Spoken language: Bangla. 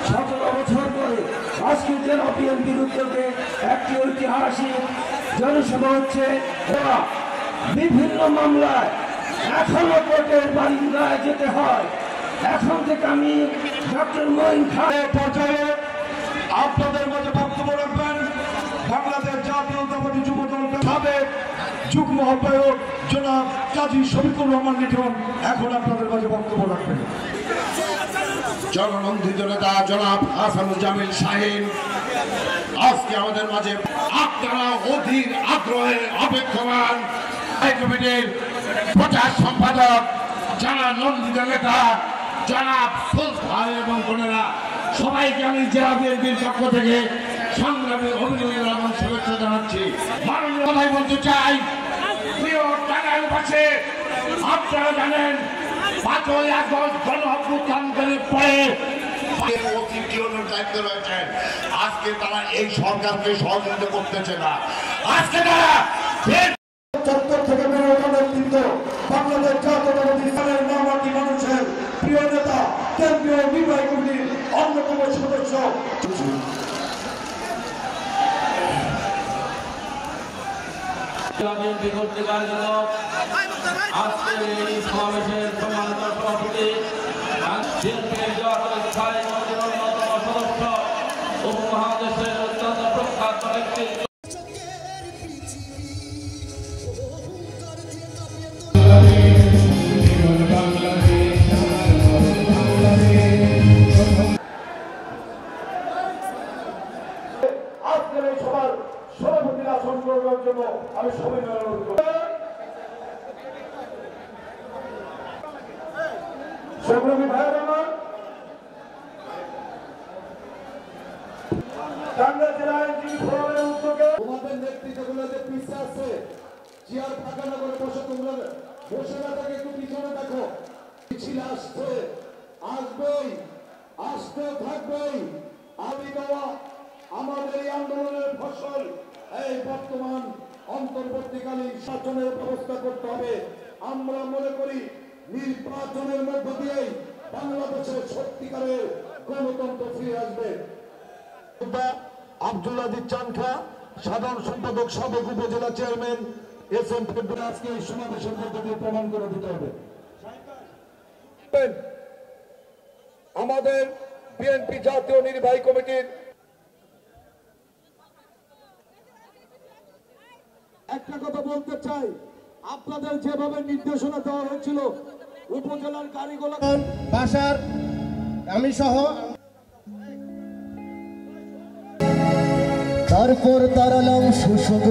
17 বছর পরে আজকে জেলা বিএনপির উদ্যোগে একটি ঐতিহাসিক জনসভা হচ্ছে। বিভিন্ন মামলায় এখনো কোর্টের বারিন্দায় যেতে হয়। এখন থেকে আমি ডক্টর মঈন খানের পর্যায়ে আপনাদের মাঝে বক্তব্য রাখবেন বাংলাদেশ জাতীয়তাবাদী যুব দল সাবেক যুগ্ম আহ্বায়ক জনাব কাজী শফিকুর রহমান লিটন এখন আপনাদের মাঝে বক্তব্য রাখবেন। জননন্দিত নেতা জনাব হাসানুজ্জামিল শাহীন আজকে আমাদের মাঝে। আপনারা অধীর আগ্রহে অপেক্ষমান কমিটির প্রচার সম্পাদক যারা নন্দিত নেতা জনাব ভাই এবং বোনেরা সবাইকে আমি জেলা বিএনপির পক্ষ থেকে সংগ্রামী অভিনন্দন এবং শুভেচ্ছা জানাচ্ছি। মাননীয় কথাই বলতে চাই, প্রিয় টাঙ্গাইলবাসী, আপনারা জানেন 5ই আগস্ট গণ অভ্যুত্থানের পরে দায়িত্ব রয়েছে। আজকে তারা এই সরকারকে সহযোগিতা করতেছে না। আজকে তারা চত্বর থেকে নেতৃত্ব বাংলাদেশ জাতীয়তাবাদী দলের মামাটি মানুষের প্রিয় নেতা কেন্দ্রীয় নির্বাহী কমিটির অন্যতম সদস্য আজকের এই সমাবেশের সম্মানিত সভাপতি বিএনপির জাতীয় স্থায়ী কমিটির অন্যতম সদস্য উপমহাদেশের অত্যন্ত প্রখ্যাত ব্যক্তি আজকের এই সভার সভাপতির আসন গ্রহণের জন্য আমি সবাই অনুরোধ করি। সংগ্রামী ভাইয়ের আমার টাঙ্গাইল জেলা আইনজীবী ফোরামের উদ্যোগে তোমাদের নেতৃত্বগুলোতে পিছিয়ে আছে, চেয়ার ফাঁকা না করে বসে তোমরা বসে না থাকে একটু পিছনে দেখো। মিছিল আসছে, আসবেই, আসতে থাকবেই। আমি দেওয়া আমাদের এই আন্দোলনের ফসল এই বর্তমান অন্তর্বর্তীকালীন শাসনের ব্যবস্থা করতে হবে। আমরা মনে করি নির্বাচনের মধ্য দিয়েই বাংলাদেশের সত্যিকারের গণতন্ত্র ফিরে আসবে। আব্দুল আজিজ চানখা, সাধারণ সম্পাদক, সাবেক উপজেলা চেয়ারম্যান এস.এম. ফেব্রুয়ারি আজকে এই সমাবেশের মধ্য দিয়ে প্রমাণ করে দিতে হবে। আমাদের বিএনপি জাতীয় নির্বাহী কমিটির একটা কথা বলতে চাই, আপনাদের যেভাবে নির্দেশনা দেওয়া হয়েছিল উপজেলার কারিগর ভাষার আমি সহ তারপর তারালাম সুসুখ